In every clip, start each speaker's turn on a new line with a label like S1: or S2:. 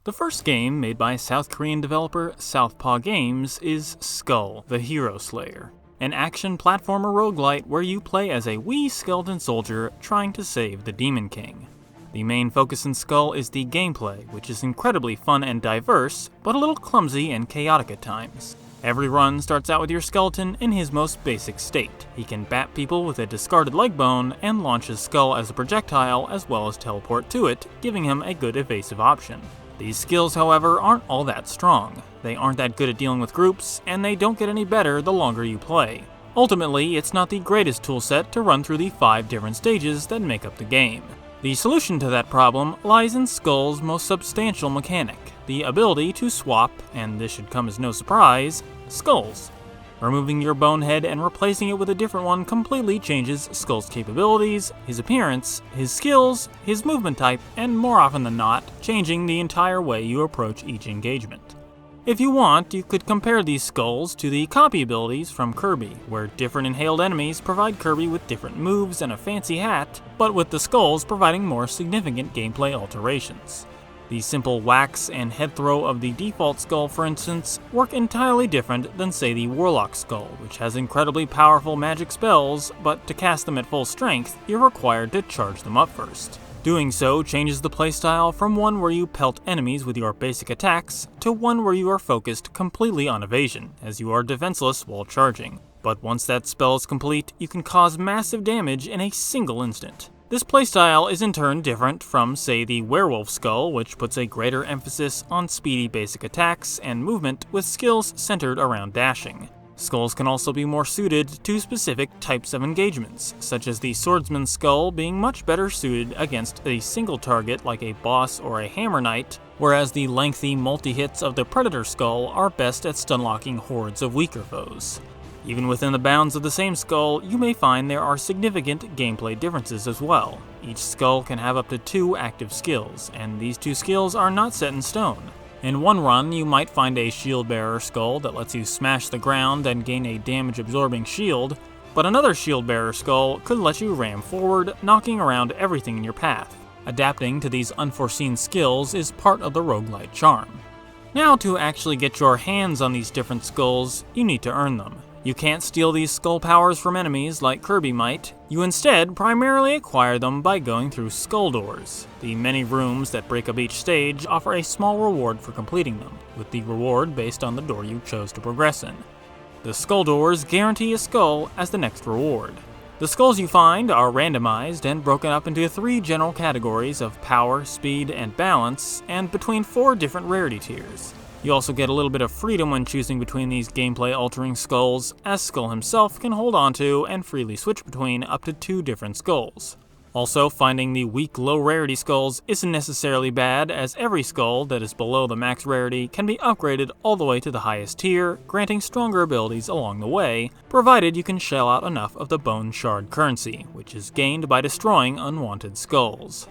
S1: The first game, made by South Korean developer Southpaw Games, is Skul, the Hero Slayer, an action platformer roguelite where you play as a wee skeleton soldier trying to save the Demon King. The main focus in Skul is the gameplay, which is incredibly fun and diverse, but a little clumsy and chaotic at times. Every run starts out with your skeleton in his most basic state. He can bat people with a discarded leg bone and launch his skull as a projectile as well as teleport to it, giving him a good evasive option. These skills, however, aren't all that strong. They aren't that good at dealing with groups, and they don't get any better the longer you play. Ultimately, it's not the greatest toolset to run through the 5 different stages that make up the game. The solution to that problem lies in Skul's most substantial mechanic, the ability to swap, and this should come as no surprise, skulls. Removing your bonehead and replacing it with a different one completely changes Skul's capabilities, his appearance, his skills, his movement type, and more often than not, changing the entire way you approach each engagement. If you want, you could compare these skulls to the copy abilities from Kirby, where different inhaled enemies provide Kirby with different moves and a fancy hat, but with the skulls providing more significant gameplay alterations. The simple whacks and head throw of the default skull, for instance, work entirely different than, say, the Warlock skull, which has incredibly powerful magic spells, but to cast them at full strength, you're required to charge them up first. Doing so changes the playstyle from one where you pelt enemies with your basic attacks, to one where you are focused completely on evasion, as you are defenseless while charging. But once that spell is complete, you can cause massive damage in a single instant. This playstyle is in turn different from, say, the Werewolf Skull, which puts a greater emphasis on speedy basic attacks and movement with skills centered around dashing. Skulls can also be more suited to specific types of engagements, such as the Swordsman Skull being much better suited against a single target like a boss or a Hammer Knight, whereas the lengthy multi-hits of the Predator Skull are best at stunlocking hordes of weaker foes. Even within the bounds of the same skull, you may find there are significant gameplay differences as well. Each skull can have up to 2 active skills, and these 2 skills are not set in stone. In one run, you might find a Shield Bearer skull that lets you smash the ground and gain a damage-absorbing shield, but another Shield Bearer skull could let you ram forward, knocking around everything in your path. Adapting to these unforeseen skills is part of the roguelite charm. Now, to actually get your hands on these different skulls, you need to earn them. You can't steal these skull powers from enemies like Kirby might. You instead primarily acquire them by going through skull doors. The many rooms that break up each stage offer a small reward for completing them, with the reward based on the door you chose to progress in. The skull doors guarantee a skull as the next reward. The skulls you find are randomized and broken up into 3 general categories of power, speed, and balance, and between 4 different rarity tiers. You also get a little bit of freedom when choosing between these gameplay-altering skulls, as Skul himself can hold onto and freely switch between up to 2 different skulls. Also, finding the weak low-rarity skulls isn't necessarily bad, as every skull that is below the max rarity can be upgraded all the way to the highest tier, granting stronger abilities along the way, provided you can shell out enough of the Bone Shard currency, which is gained by destroying unwanted skulls.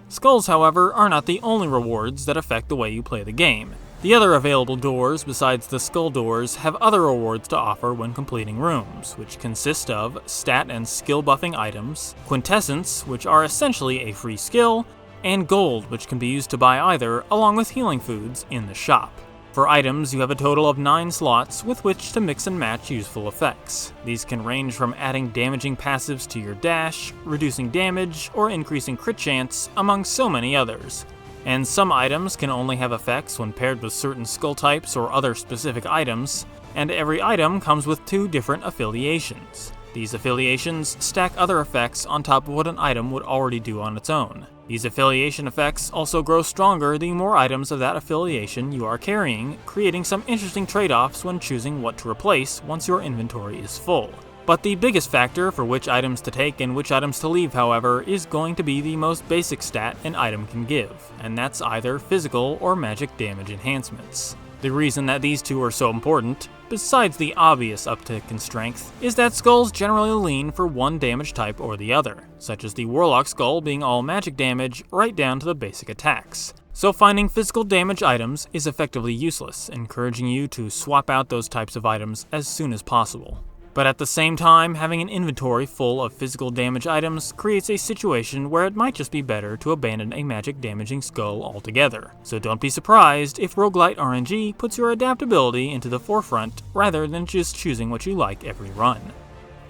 S1: Skulls, however, are not the only rewards that affect the way you play the game. The other available doors besides the skull doors have other rewards to offer when completing rooms, which consist of stat and skill buffing items, Quintessence, which are essentially a free skill, and gold, which can be used to buy either, along with healing foods in the shop. For items, you have a total of 9 slots with which to mix and match useful effects. These can range from adding damaging passives to your dash, reducing damage, or increasing crit chance, among so many others. And some items can only have effects when paired with certain skull types or other specific items, and every item comes with 2 different affiliations. These affiliations stack other effects on top of what an item would already do on its own. These affiliation effects also grow stronger the more items of that affiliation you are carrying, creating some interesting trade-offs when choosing what to replace once your inventory is full. But the biggest factor for which items to take and which items to leave, however, is going to be the most basic stat an item can give, and that's either physical or magic damage enhancements. The reason that these 2 are so important, besides the obvious uptick in strength, is that skulls generally lean for one damage type or the other, such as the Warlock Skull being all magic damage right down to the basic attacks. So finding physical damage items is effectively useless, encouraging you to swap out those types of items as soon as possible. But at the same time, having an inventory full of physical damage items creates a situation where it might just be better to abandon a magic damaging skull altogether. So don't be surprised if Roguelite RNG puts your adaptability into the forefront rather than just choosing what you like every run.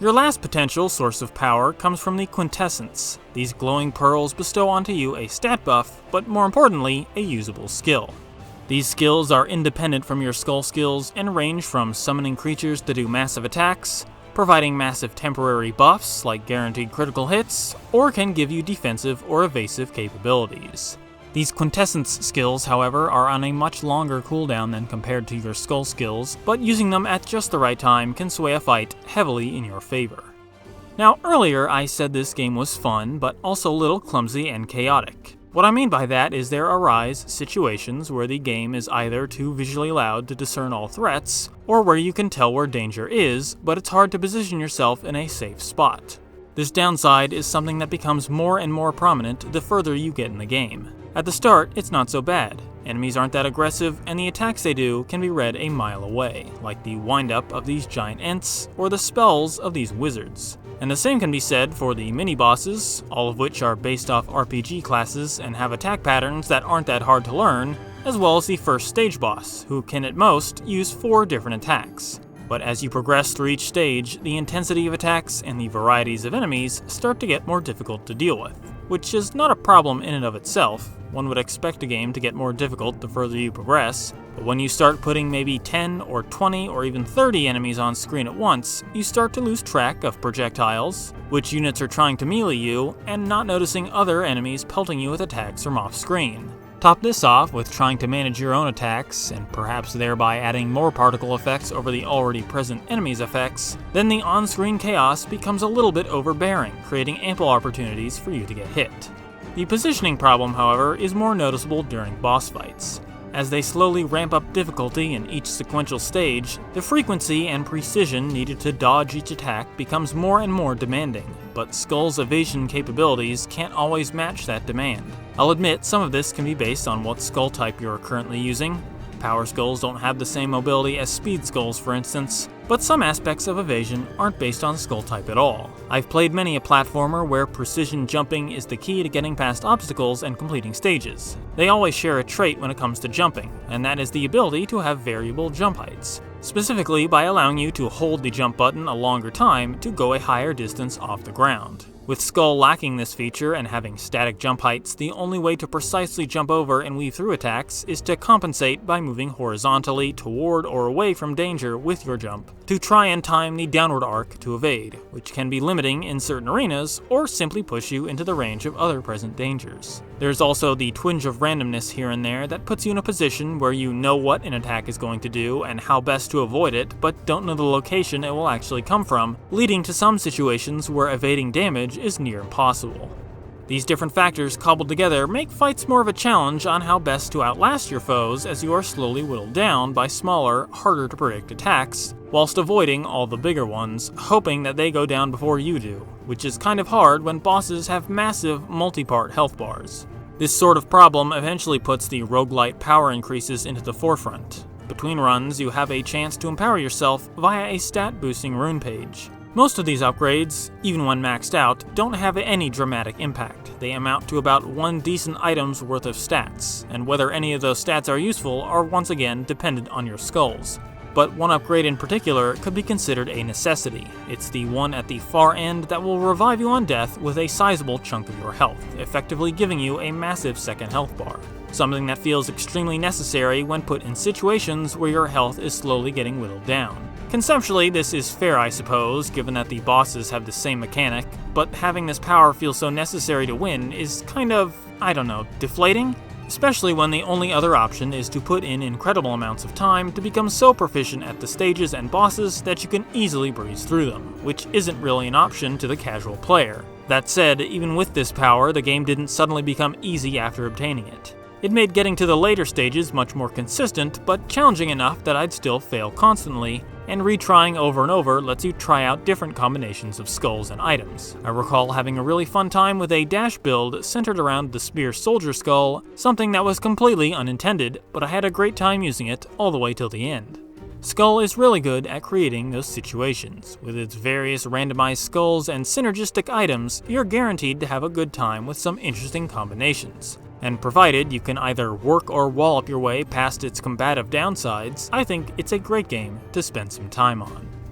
S1: Your last potential source of power comes from the Quintessence. These glowing pearls bestow onto you a stat buff, but more importantly, a usable skill. These skills are independent from your skull skills and range from summoning creatures to do massive attacks, providing massive temporary buffs like guaranteed critical hits, or can give you defensive or evasive capabilities. These Quintessence skills, however, are on a much longer cooldown than compared to your skull skills, but using them at just the right time can sway a fight heavily in your favor. Now, earlier I said this game was fun, but also a little clumsy and chaotic. What I mean by that is there arise situations where the game is either too visually loud to discern all threats, or where you can tell where danger is, but it's hard to position yourself in a safe spot. This downside is something that becomes more and more prominent the further you get in the game. At the start, it's not so bad. Enemies aren't that aggressive, and the attacks they do can be read a mile away, like the wind-up of these giant Ents, or the spells of these wizards. And the same can be said for the mini-bosses, all of which are based off RPG classes and have attack patterns that aren't that hard to learn, as well as the first stage boss, who can at most use 4 different attacks. But as you progress through each stage, the intensity of attacks and the varieties of enemies start to get more difficult to deal with, which is not a problem in and of itself. One would expect a game to get more difficult the further you progress, but when you start putting maybe 10 or 20 or even 30 enemies on screen at once, you start to lose track of projectiles, which units are trying to melee you, and not noticing other enemies pelting you with attacks from off screen. Top this off with trying to manage your own attacks, and perhaps thereby adding more particle effects over the already present enemies' effects, then the on-screen chaos becomes a little bit overbearing, creating ample opportunities for you to get hit. The positioning problem, however, is more noticeable during boss fights. As they slowly ramp up difficulty in each sequential stage, the frequency and precision needed to dodge each attack becomes more and more demanding, but Skull's evasion capabilities can't always match that demand. I'll admit some of this can be based on what skull type you're currently using. Power skulls don't have the same mobility as speed skulls, for instance, but some aspects of evasion aren't based on skull type at all. I've played many a platformer where precision jumping is the key to getting past obstacles and completing stages. They always share a trait when it comes to jumping, and that is the ability to have variable jump heights, specifically by allowing you to hold the jump button a longer time to go a higher distance off the ground. With Skull lacking this feature and having static jump heights, the only way to precisely jump over and weave through attacks is to compensate by moving horizontally toward or away from danger with your jump, to try and time the downward arc to evade, which can be limiting in certain arenas or simply push you into the range of other present dangers. There's also the twinge of randomness here and there that puts you in a position where you know what an attack is going to do and how best to avoid it, but don't know the location it will actually come from, leading to some situations where evading damage is near impossible. These different factors cobbled together make fights more of a challenge on how best to outlast your foes as you are slowly whittled down by smaller, harder to predict attacks, whilst avoiding all the bigger ones, hoping that they go down before you do, which is kind of hard when bosses have massive multi-part health bars. This sort of problem eventually puts the roguelite power increases into the forefront. Between runs, you have a chance to empower yourself via a stat-boosting rune page. Most of these upgrades, even when maxed out, don't have any dramatic impact. They amount to about 1 decent item's worth of stats, and whether any of those stats are useful are once again dependent on your skulls. But one upgrade in particular could be considered a necessity. It's the one at the far end that will revive you on death with a sizable chunk of your health, effectively giving you a massive second health bar. Something that feels extremely necessary when put in situations where your health is slowly getting whittled down. Conceptually, this is fair, I suppose, given that the bosses have the same mechanic, but having this power feel so necessary to win is kind of, deflating? Especially when the only other option is to put in incredible amounts of time to become so proficient at the stages and bosses that you can easily breeze through them, which isn't really an option to the casual player. That said, even with this power, the game didn't suddenly become easy after obtaining it. It made getting to the later stages much more consistent, but challenging enough that I'd still fail constantly, and retrying over and over lets you try out different combinations of skulls and items. I recall having a really fun time with a dash build centered around the spear soldier skull, something that was completely unintended, but I had a great time using it all the way till the end. Skul is really good at creating those situations. With its various randomized skulls and synergistic items, you're guaranteed to have a good time with some interesting combinations. And provided you can either work or wallop your way past its combative downsides, I think it's a great game to spend some time on.